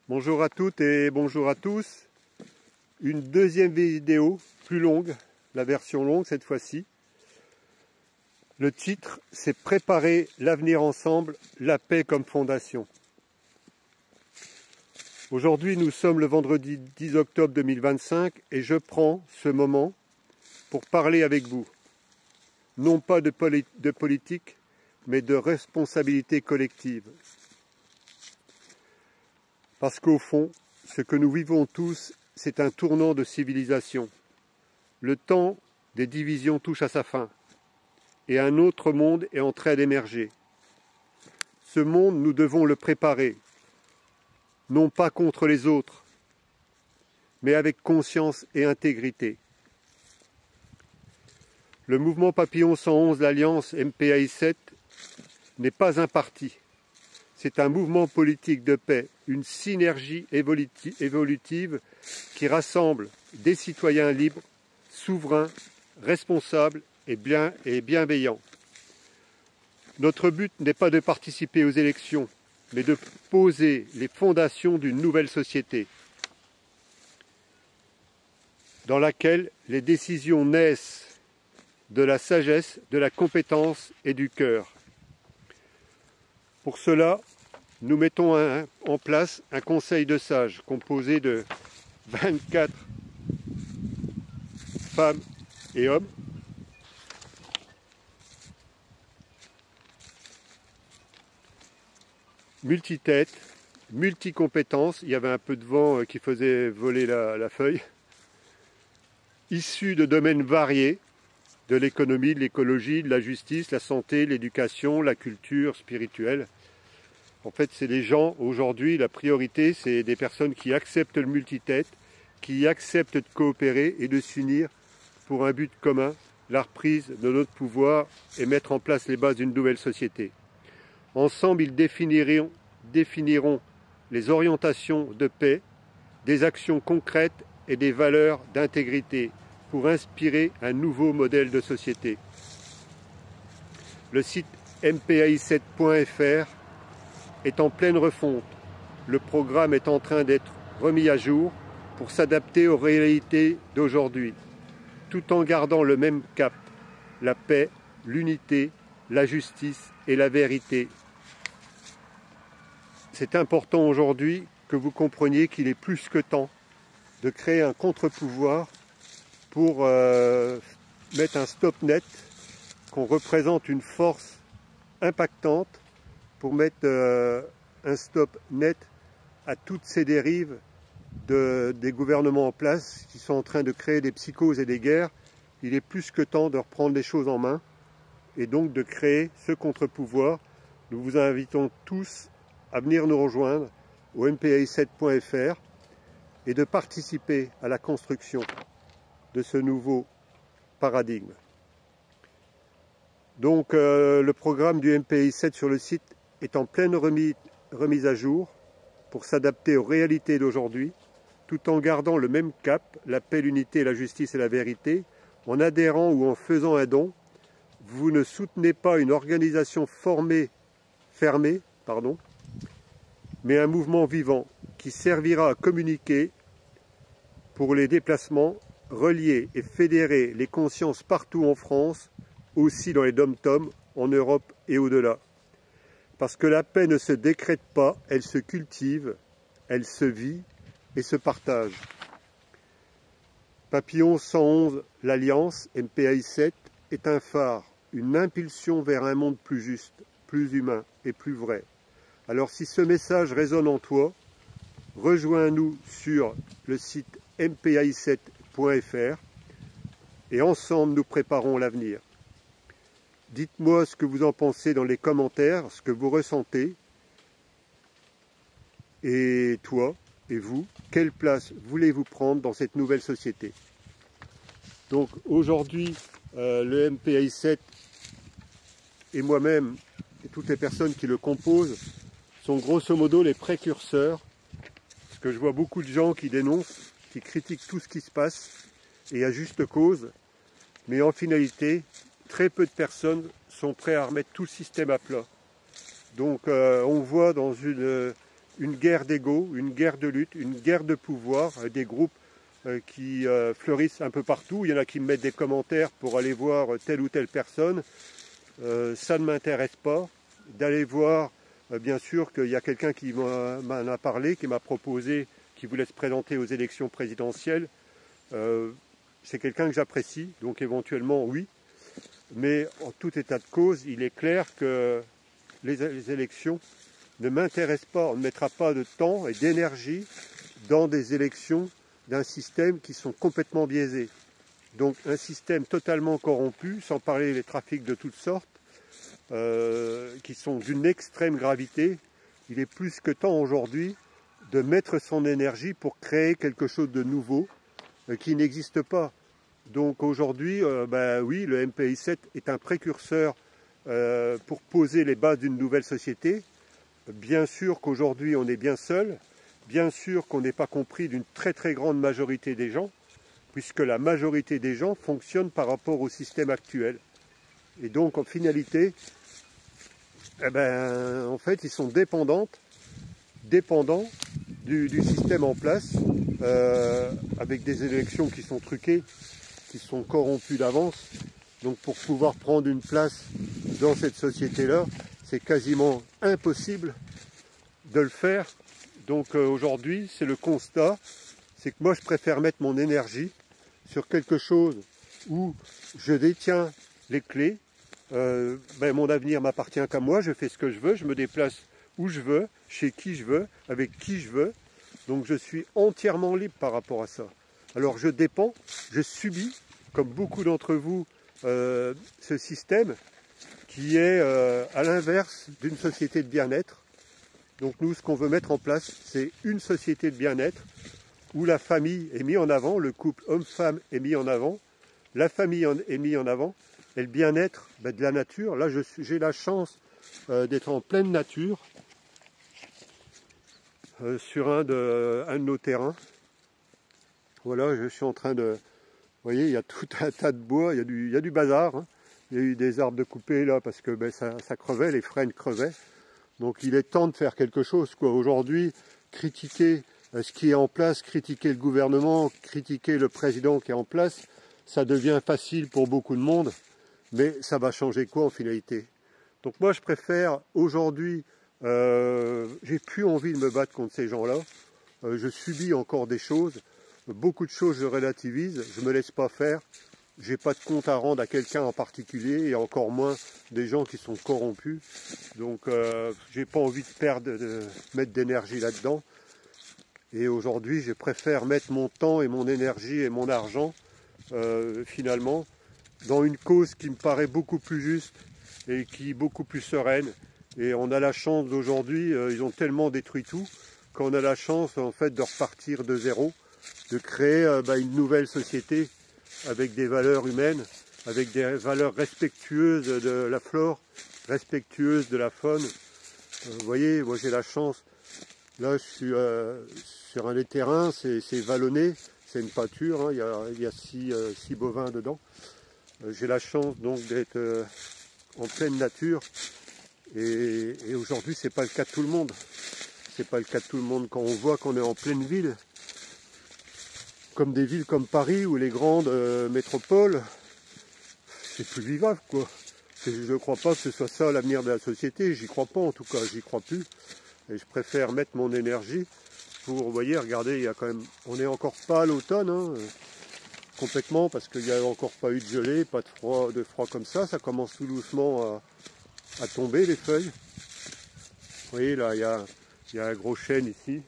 Bonjour à toutes et bonjour à tous. Une deuxième vidéo, plus longue, la version longue cette fois-ci. Le titre, c'est Préparer l'avenir ensemble, la paix comme fondation. Aujourd'hui, nous sommes le vendredi 10 octobre 2025 et je prends ce moment pour parler avec vous. Non pas de politique, mais de responsabilité collective. Parce qu'au fond, ce que nous vivons tous, c'est un tournant de civilisation. Le temps des divisions touche à sa fin, et un autre monde est en train d'émerger. Ce monde, nous devons le préparer, non pas contre les autres, mais avec conscience et intégrité. Le mouvement Papillon 111, l'Alliance MPAI 7, n'est pas un parti. C'est un mouvement politique de paix, une synergie évolutive qui rassemble des citoyens libres, souverains, responsables et bienveillants. Notre but n'est pas de participer aux élections, mais de poser les fondations d'une nouvelle société dans laquelle les décisions naissent de la sagesse, de la compétence et du cœur. Pour cela, nous mettons en place un conseil de sages composé de 24 femmes et hommes multitêtes, multicompétences, il y avait un peu de vent qui faisait voler la feuille, issus de domaines variés, de l'économie, de l'écologie, de la justice, la santé, l'éducation, la culture spirituelle. En fait, c'est des gens, aujourd'hui, la priorité, c'est des personnes qui acceptent le multitête, qui acceptent de coopérer et de s'unir pour un but commun, la reprise de notre pouvoir et mettre en place les bases d'une nouvelle société. Ensemble, ils définiront les orientations de paix, des actions concrètes et des valeurs d'intégrité pour inspirer un nouveau modèle de société. Le site mpai7.fr est en pleine refonte. Le programme est en train d'être remis à jour pour s'adapter aux réalités d'aujourd'hui, tout en gardant le même cap, la paix, l'unité, la justice et la vérité. C'est important aujourd'hui que vous compreniez qu'il est plus que temps de créer un contre-pouvoir pour mettre un stop net, qu'on représente une force impactante pour mettre un stop net à toutes ces dérives des gouvernements en place qui sont en train de créer des psychoses et des guerres. Il est plus que temps de reprendre les choses en main et donc de créer ce contre-pouvoir. Nous vous invitons tous à venir nous rejoindre au mpai7.fr et de participer à la construction de ce nouveau paradigme. Donc le programme du MPAI 7 sur le site est en pleine remise à jour pour s'adapter aux réalités d'aujourd'hui, tout en gardant le même cap, la paix, l'unité, la justice et la vérité. En adhérant ou en faisant un don, vous ne soutenez pas une organisation fermée, mais un mouvement vivant qui servira à communiquer pour les déplacements, relier et fédérer les consciences partout en France, aussi dans les dom-toms, en Europe et au-delà. Parce que la paix ne se décrète pas, elle se cultive, elle se vit et se partage. Papillon 111, l'Alliance, MPAI 7, est un phare, une impulsion vers un monde plus juste, plus humain et plus vrai. Alors si ce message résonne en toi, rejoins-nous sur le site mpai7.fr et ensemble nous préparons l'avenir. Dites-moi ce que vous en pensez dans les commentaires, ce que vous ressentez. Et toi, et vous, quelle place voulez-vous prendre dans cette nouvelle société? Donc aujourd'hui, le MPAI 7 et moi-même, et toutes les personnes qui le composent, sont grosso modo les précurseurs. Parce que je vois beaucoup de gens qui dénoncent, qui critiquent tout ce qui se passe, et à juste cause. Mais en finalité, très peu de personnes sont prêtes à remettre tout le système à plat. Donc on voit dans une guerre d'ego, une guerre de lutte, une guerre de pouvoir, des groupes qui fleurissent un peu partout. Il y en a qui me mettent des commentaires pour aller voir telle ou telle personne. Ça ne m'intéresse pas. D'aller voir, bien sûr qu'il y a quelqu'un qui m'en a parlé, qui m'a proposé, qui voulait se présenter aux élections présidentielles. C'est quelqu'un que j'apprécie, donc éventuellement oui. Mais en tout état de cause, il est clair que les élections ne m'intéressent pas. On ne mettra pas de temps et d'énergie dans des élections d'un système qui sont complètement biaisés. Donc un système totalement corrompu, sans parler des trafics de toutes sortes, qui sont d'une extrême gravité. Il est plus que temps aujourd'hui de mettre son énergie pour créer quelque chose de nouveau qui n'existe pas. Donc aujourd'hui, oui, le MPI 7 est un précurseur pour poser les bases d'une nouvelle société. Bien sûr qu'aujourd'hui on est bien seul, bien sûr qu'on n'est pas compris d'une très très grande majorité des gens, puisque la majorité des gens fonctionnent par rapport au système actuel. Et donc en finalité, en fait ils sont dépendants du système en place, avec des élections qui sont truquées, qui sont corrompues d'avance. Donc pour pouvoir prendre une place dans cette société-là, c'est quasiment impossible de le faire. Donc aujourd'hui, c'est le constat, c'est que moi je préfère mettre mon énergie sur quelque chose où je détiens les clés. Mon avenir m'appartient qu'à moi, je fais ce que je veux, je me déplace où je veux, chez qui je veux, avec qui je veux. Donc je suis entièrement libre par rapport à ça. Alors je dépends, je subis, comme beaucoup d'entre vous, ce système qui est à l'inverse d'une société de bien-être. Donc nous, ce qu'on veut mettre en place, c'est une société de bien-être où la famille est mise en avant, le couple homme-femme est mis en avant, la famille est mise en avant, et le bien-être de la nature. Là, j'ai la chance d'être en pleine nature, sur un de nos terrains. Voilà, je suis en train de... Vous voyez, il y a tout un tas de bois, il y a du bazar. Hein. Il y a eu des arbres de couper là parce que ça crevait, les frênes crevaient. Donc il est temps de faire quelque chose, quoi. Aujourd'hui, critiquer ce qui est en place, critiquer le gouvernement, critiquer le président qui est en place, ça devient facile pour beaucoup de monde, mais ça va changer quoi en finalité? Donc moi je préfère aujourd'hui, j'ai plus envie de me battre contre ces gens-là, je subis encore des choses, beaucoup de choses je relativise, je me laisse pas faire. J'ai pas de compte à rendre à quelqu'un en particulier et encore moins des gens qui sont corrompus. Donc j'ai pas envie de mettre d'énergie là-dedans. Et aujourd'hui, je préfère mettre mon temps et mon énergie et mon argent finalement dans une cause qui me paraît beaucoup plus juste et qui est beaucoup plus sereine. Et on a la chance d'aujourd'hui, ils ont tellement détruit tout qu'on a la chance en fait de repartir de zéro, de créer une nouvelle société avec des valeurs humaines, avec des valeurs respectueuses de la flore, respectueuses de la faune. Vous voyez, moi j'ai la chance, là je suis sur un des terrains, c'est vallonné, c'est une pâture, hein, il y a six bovins dedans. J'ai la chance donc d'être en pleine nature et aujourd'hui c'est pas le cas de tout le monde. C'est pas le cas de tout le monde quand on voit qu'on est en pleine ville. Comme des villes comme Paris ou les grandes métropoles, c'est plus vivable quoi. Je ne crois pas que ce soit ça l'avenir de la société, j'y crois pas en tout cas, j'y crois plus. Et je préfère mettre mon énergie pour, vous voyez, regardez, il y a quand même, on n'est encore pas à l'automne, hein, complètement, parce qu'il n'y a encore pas eu de gelée, pas de froid comme ça commence tout doucement à tomber les feuilles. Vous voyez là, il y a un gros chêne ici.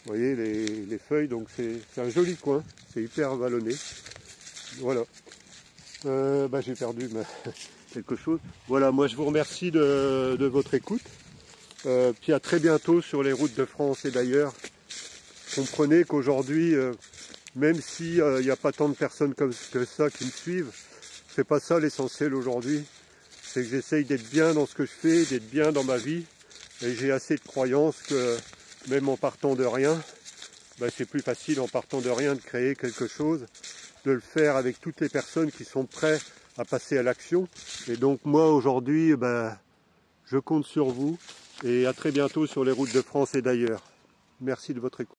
Vous voyez les feuilles, donc c'est un joli coin, c'est hyper vallonné. Voilà. J'ai perdu quelque chose. Voilà, moi je vous remercie de votre écoute. Puis à très bientôt sur les routes de France et d'ailleurs. Comprenez qu'aujourd'hui, même s'il n'y a pas tant de personnes que ça qui me suivent, c'est pas ça l'essentiel aujourd'hui. C'est que j'essaye d'être bien dans ce que je fais, d'être bien dans ma vie. Et j'ai assez de croyances que même en partant de rien, c'est plus facile en partant de rien de créer quelque chose, de le faire avec toutes les personnes qui sont prêtes à passer à l'action. Et donc moi aujourd'hui, je compte sur vous Et à très bientôt sur les routes de France et d'ailleurs. Merci de votre écoute.